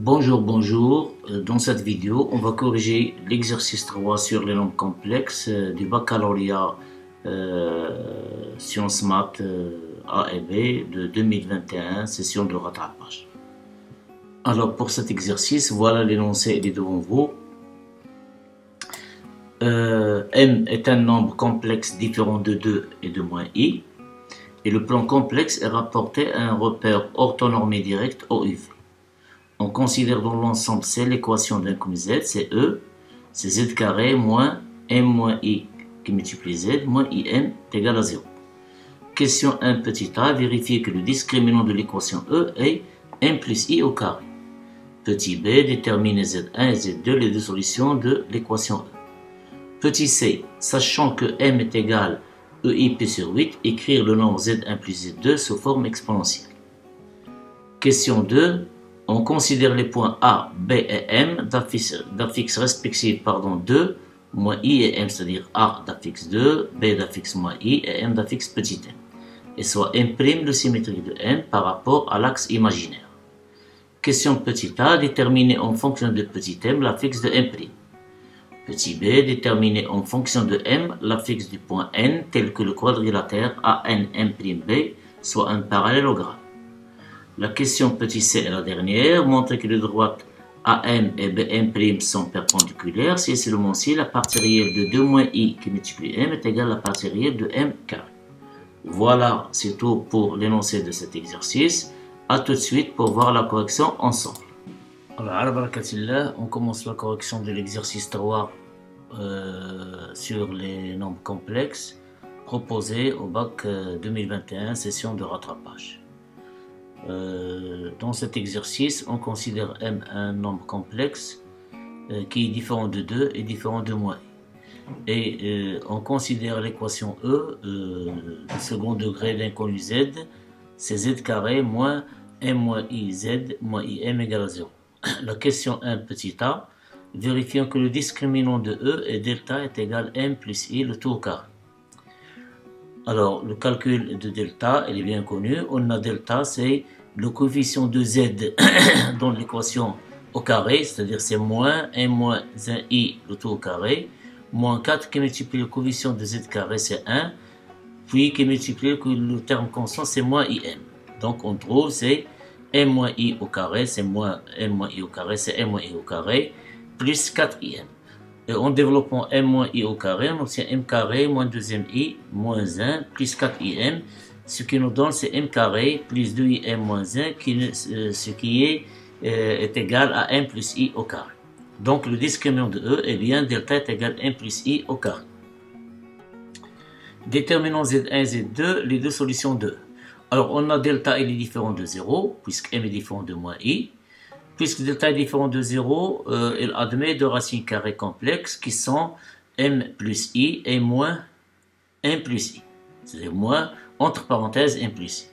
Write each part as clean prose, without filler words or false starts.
Bonjour, bonjour. Dans cette vidéo, on va corriger l'exercice 3 sur les nombres complexes du baccalauréat sciences maths A et B de 2021, session de rattrapage. Alors pour cet exercice, voilà l'énoncé, il est devant vous. M est un nombre complexe différent de 2 et de moins i, et le plan complexe est rapporté à un repère orthonormé direct OUV. On considère dans l'ensemble C l'équation d'inconnu Z, c'est E, c'est Z carré moins M moins I qui multiplie Z moins IM est égal à 0. Question 1 petit a, vérifier que le discriminant de l'équation E est M plus I au carré. Petit b, déterminer Z1 et Z2, les deux solutions de l'équation E. Petit c, sachant que M est égal EIP sur 8, écrire le nombre Z1 plus Z2 sous forme exponentielle. Question 2, on considère les points A, B et M d'affixes respectifs 2, moins I et M, c'est-à-dire A d'affixe 2, B d'affixe moins I et M d'affixe petit m, et soit M' le symétrique de M par rapport à l'axe imaginaire. Question petit a, déterminer en fonction de petit m l'affixe de M'. Petit b, déterminer en fonction de M l'affixe du point N tel que le quadrilatère AN'B soit un parallélogramme. La question petit c est la dernière, montrer que les droites AM et BM' sont perpendiculaires si et seulement si la partie réelle de 2 moins I qui multiplie M est égale à la partie réelle de M carré. Voilà, c'est tout pour l'énoncé de cet exercice. A tout de suite pour voir la correction ensemble. Alors, on commence la correction de l'exercice 3 sur les nombres complexes proposés au bac 2021, session de rattrapage. Dans cet exercice, on considère M un nombre complexe qui est différent de 2 et différent de moins i. Et on considère l'équation E du second degré d'inconnu Z, c'est Z carré moins M moins I Z moins IM égale à 0. La question 1 petit a, vérifiant que le discriminant de E et delta est égal à M plus I le tout au carré. Alors, le calcul de delta, il est bien connu. On a delta, c'est le coefficient de Z dans l'équation au carré, c'est-à-dire c'est moins 1 moins 1i le tout au carré, moins 4 qui multiplie le coefficient de Z carré, c'est 1, puis qui multiplie le terme constant, c'est moins IM. Donc, on trouve, c'est M moins I au carré, c'est moins M moins I au carré, c'est M moins I au carré, plus 4IM. Et en développant M moins I au carré, on obtient M carré moins 2MI moins 1 plus 4IM. Ce qui nous donne c'est M carré plus 2IM moins 1, ce qui est égal à M plus I au carré. Donc le discriminant de E est bien delta est égal à M plus I au carré. Déterminons Z1 et Z2, les deux solutions de E. Alors on a delta il est différent de 0, puisque M est différent de moins I. Puisque delta est différent de 0, il admet deux racines carrées complexes qui sont M plus I et moins M plus I. C'est-à-dire moins, entre parenthèses, M plus I.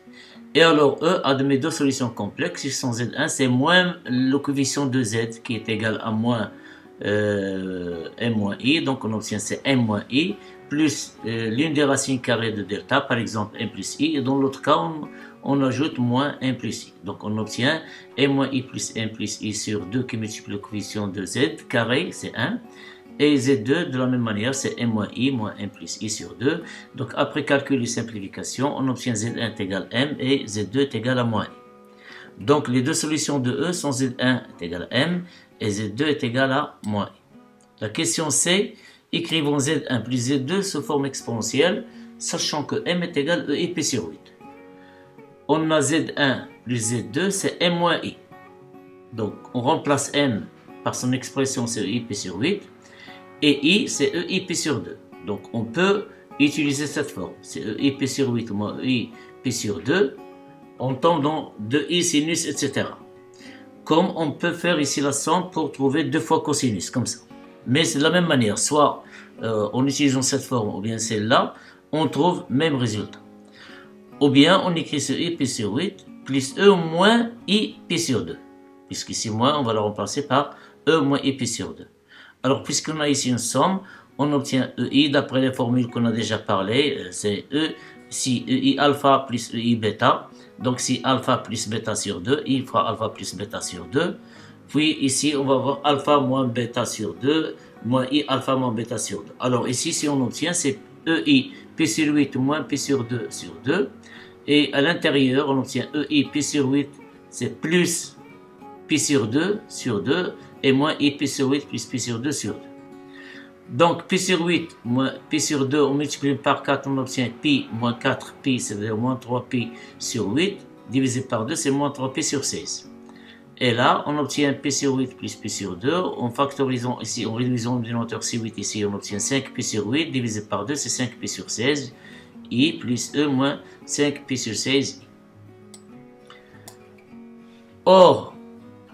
Et alors, E admet deux solutions complexes qui sont Z1, c'est moins le coefficient de Z qui est égal à moins M moins I. Donc on obtient c'est M moins I plus l'une des racines carrées de delta, par exemple M plus I. Et dans l'autre cas, on ajoute moins M plus I. Donc on obtient M moins I plus M plus I sur 2 qui multiplie le coefficient de Z carré, c'est 1. Et Z2, de la même manière, c'est M moins I moins M plus I sur 2. Donc après calcul et simplification, on obtient Z1 est égal à M et Z2 est égal à moins I. Donc les deux solutions de E sont Z1 est égal à M et Z2 est égal à moins I. La question C, écrivons Z1 plus Z2 sous forme exponentielle, sachant que M est égal à EIP sur 8. On a Z1 plus Z2, c'est M moins I. Donc, on remplace M par son expression, c'est EIP sur 8. Et I, c'est EIP sur 2. Donc, on peut utiliser cette forme. C'est EIP sur 8 moins EIP sur 2. On tombe dans 2i sinus, etc. Comme on peut faire ici la somme pour trouver 2 fois cosinus, comme ça. Mais c'est de la même manière. Soit en utilisant cette forme ou bien celle-là, on trouve même résultat. Ou bien on écrit ce I pi sur 8 plus E moins I pi sur 2. Puisqu'ici moins, on va le remplacer par E moins I pi sur 2. Alors puisqu'on a ici une somme, on obtient EI d'après les formules qu'on a déjà parlé. C'est E si EI alpha plus EI bêta. Donc si alpha plus bêta sur 2, I fera alpha plus bêta sur 2. Puis ici, on va voir alpha moins bêta sur 2, moins i alpha moins bêta sur 2. Alors ici, si on obtient, c'est EI pi sur 8 moins pi sur 2 sur 2. Et à l'intérieur, on obtient EI pi sur 8, c'est plus pi sur 2 et moins i pi sur 8 plus pi sur 2 sur 2. Donc pi sur 8 moins pi sur 2, on multiplie par 4, on obtient pi moins 4 pi, c'est-à-dire moins 3 pi sur 8, divisé par 2, c'est moins 3 pi sur 16. Et là, on obtient pi sur 8 plus pi sur 2, en factorisant ici, en réduisant le dénominateur C8 ici, on obtient 5 pi sur 8, divisé par 2, c'est 5 pi sur 16, i plus e moins 5 pi sur 16. Or,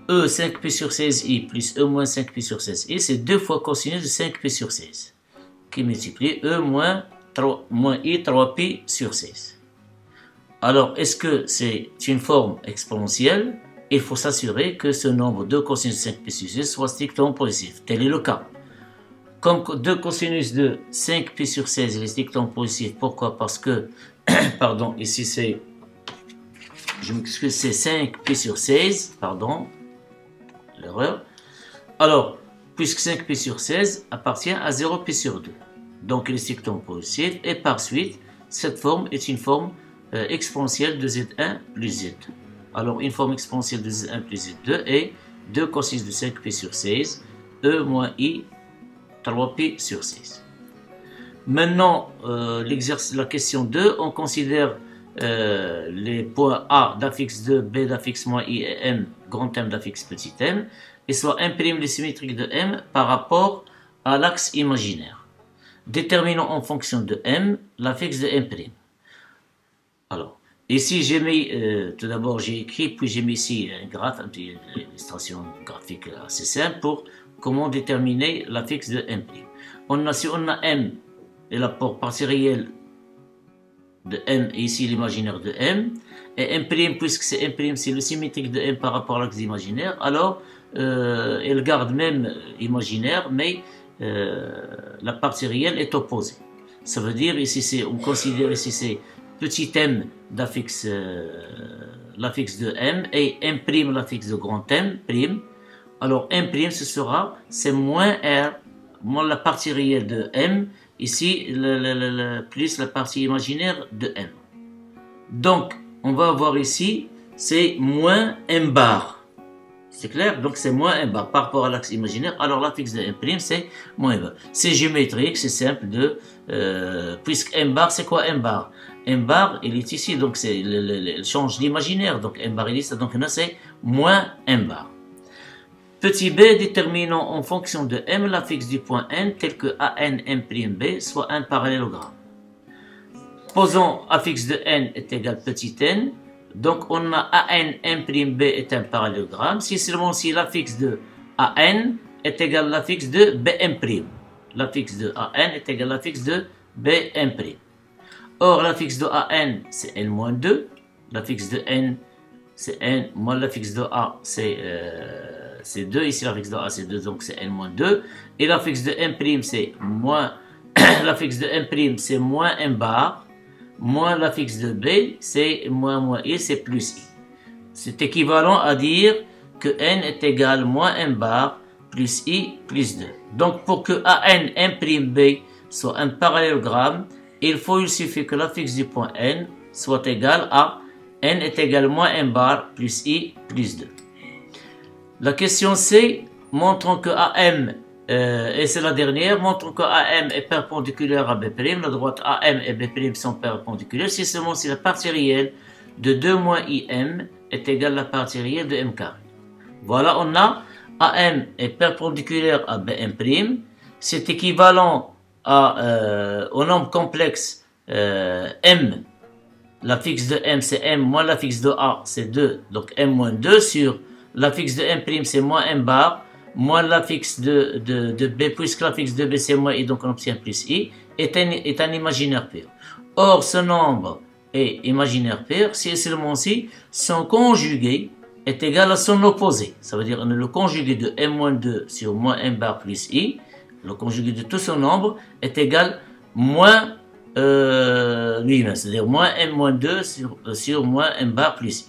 E 5 pi sur 16i plus E moins 5 pi sur 16i, c'est 2 fois cosinus de 5 pi sur 16, qui multiplie E moins I 3 pi sur 16. Alors, est-ce que c'est une forme exponentielle? Il faut s'assurer que ce nombre de cosinus de 5 pi sur 16 soit strictement positif. Tel est le cas. Comme 2 cosinus de 5 pi sur 16 est strictement positif, pourquoi? Parce que, pardon, ici c'est, je m'excuse, c'est 5 pi sur 16, pardon, l'erreur. Alors, puisque 5 pi sur 16 appartient à 0 pi sur 2, donc il est strictement positif, et par suite, cette forme est une forme exponentielle de Z1 plus Z2. Alors, une forme exponentielle de Z1 plus Z2 est 2 cosinus de 5 pi sur 16, E moins I, 3 pi sur 16. Maintenant, la question 2, on considère les points A d'affixe 2, B d'affixe moins I et M, grand M d'affixe petit m, et soit imprime les symétriques de M par rapport à l'axe imaginaire. Déterminons en fonction de M l'affixe de M'. Alors, ici j'ai mis, tout d'abord j'ai écrit, puis j'ai mis ici un graphe, une illustration graphique assez simple pour comment déterminer l'affixe de M'. Si on a M et la partie réelle de M et ici l'imaginaire de M, et M', puisque c'est M', c'est le symétrique de M par rapport à l'axe imaginaire, alors elle garde même imaginaire, mais la partie réelle est opposée. Ça veut dire, ici on considère ici c'est petit m d'affixe l'affixe de M et M' l'affixe de grand M prime. Alors M' ce sera, c'est moins R, moins la partie réelle de M, ici plus la partie imaginaire de M. Donc on va avoir ici, c'est moins M bar. C'est clair? Donc c'est moins M bar par rapport à l'axe imaginaire. Alors l'affixe de M' c'est moins M bar. C'est géométrique, c'est simple de... puisque M bar, c'est quoi M bar? M bar, il est ici, donc il change d'imaginaire. Donc M bar, il est ici, donc là c'est moins M bar. Petit b, déterminons en fonction de M l'affixe du point N tel que AN M'B soit un parallélogramme. Posons affixe de N est égal petit n. Donc on a AN M'B est un parallélogramme si seulement si l'affixe de AN est égal à l'affixe de B'M'. L'affixe de AN est égal à l'affixe de B'M'. Or l'affixe de AN c'est N-2, l'affixe de N c'est N, moins l'affixe de A c'est 2, ici l'affixe de A c'est 2, donc c'est N-2, et l'affixe de M' c'est moins, l'affixe de M' c'est moins M bar, moins l'affixe de B, c'est moins I, c'est plus I. C'est équivalent à dire que N est égal moins M bar plus I plus 2. Donc pour que AN M'B soit un parallélogramme, il suffit que l'affixe du point N soit égal à N est égal moins M bar plus I plus 2. La question C, montrons que AM, et c'est la dernière, montrons que AM est perpendiculaire à B', la droite AM et B' sont perpendiculaires, si seulement si la partie réelle de 2 moins IM est égale à la partie réelle de M carré. Voilà, on a AM est perpendiculaire à B'M', c'est équivalent au nombre complexe M, l'affixe de M c'est M moins l'affixe de A c'est 2, donc M moins 2 sur l'affixe de M' c'est moins M bar, moins l'affixe de B, puisque l'affixe de B c'est moins I, donc on obtient plus I, est un imaginaire pur. Or, ce nombre est imaginaire pur si et seulement si son conjugué est égal à son opposé. Ça veut dire le conjugué de M-2 sur moins M bar plus I, le conjugué de tout son nombre est égal moins lui-même, c'est-à-dire moins M-2 sur moins M bar plus I.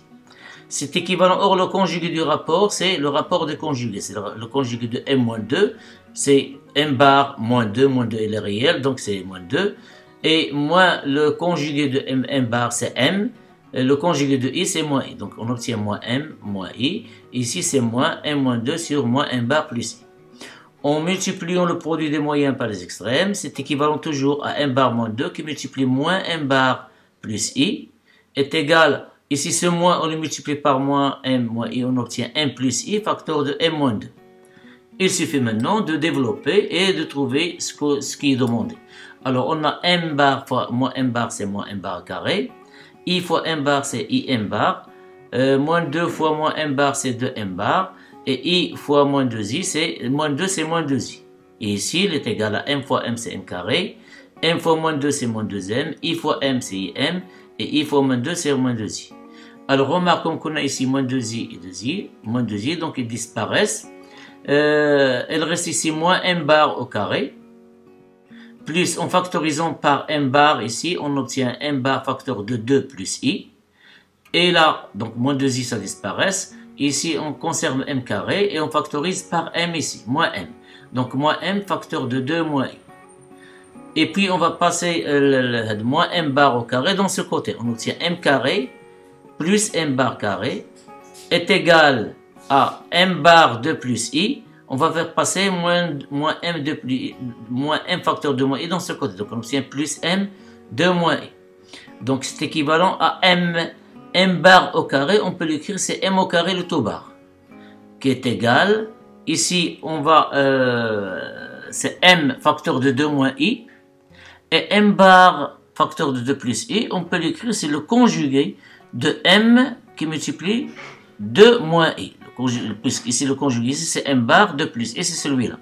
c'est équivalent. Or, le conjugué du rapport, c'est le rapport de conjugué. C'est le conjugué de m-2, c'est m bar moins 2 il est réel, donc c'est moins 2. Et moins le conjugué de m bar, c'est m. Et le conjugué de i, c'est moins i. Donc, on obtient moins m moins i. Ici, c'est moins m moins 2 sur moins m bar plus i. En multipliant le produit des moyens par les extrêmes, c'est équivalent toujours à m bar moins 2 qui multiplie moins m bar plus i est égal, ici ce moins on le multiplie par moins m moins i, on obtient m plus i facteur de m moins 2. Il suffit maintenant de développer et de trouver ce qui est demandé. Alors on a m bar fois moins m bar, c'est moins m bar carré, i fois m bar c'est i m bar, moins 2 fois moins m bar c'est 2 m bar, et i fois moins 2i c'est moins 2 c'est moins 2i. Et ici il est égal à m fois m c'est m carré, m fois moins 2 c'est moins 2m, i fois m c'est im, et i fois moins 2 c'est moins 2i. Alors remarquons qu'on a ici moins 2i et 2i, moins 2i, donc ils disparaissent. Il reste ici moins m bar au carré, plus en factorisant par m bar ici, on obtient m bar facteur de 2 plus i. Et là, donc moins 2i ça disparaît. Ici on conserve m carré et on factorise par m ici, moins m. Donc moins m facteur de 2 moins i. Et puis on va passer moins m bar au carré dans ce côté. On obtient m carré plus m bar carré est égal à m bar de plus i. On va faire passer moins m de plus moins m facteur de moins i dans ce côté. Donc on obtient plus m de moins i. Donc c'est équivalent à m bar au carré. On peut l'écrire, c'est m au carré le tout bar qui est égal. Ici on va c'est m facteur de 2 moins i. Et m bar facteur de 2 plus i, on peut l'écrire, c'est le conjugué de m qui multiplie 2 moins i. Puisqu'ici le conjugué, ici c'est m bar 2 plus i, c'est celui-là.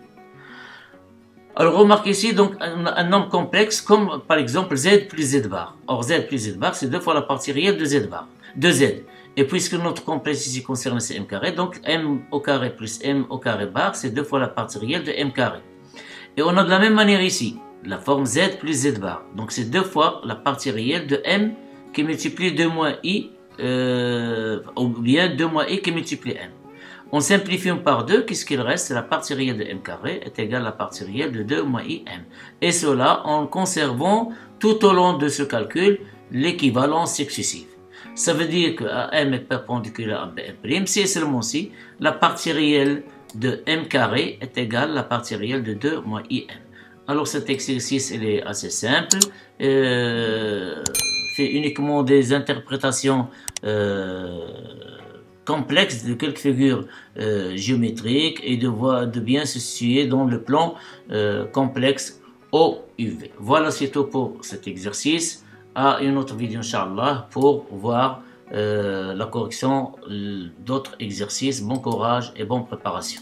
Alors remarquez ici donc un nombre complexe comme par exemple z plus z bar. Or z plus z bar c'est 2 fois la partie réelle de z bar, de z. Et puisque notre complexe ici concerne c'est m carré, donc m au carré plus m au carré bar c'est 2 fois la partie réelle de m carré. Et on a de la même manière ici la forme z plus z bar. Donc c'est 2 fois la partie réelle de m qui multiplie 2 moins i, ou bien 2 moins i qui multiplie m. En simplifiant par 2, qu'est-ce qu'il reste? La partie réelle de m carré est égale à la partie réelle de 2 moins i m. Et cela en conservant tout au long de ce calcul l'équivalence successive. Ça veut dire que m est perpendiculaire à bm', si et seulement si la partie réelle de m carré est égale à la partie réelle de 2 moins i m. Alors cet exercice il est assez simple, fait uniquement des interprétations complexes de quelques figures géométriques et de bien se situer dans le plan complexe OUV. Voilà, c'est tout pour cet exercice. À une autre vidéo Inch'Allah pour voir la correction d'autres exercices. Bon courage et bonne préparation.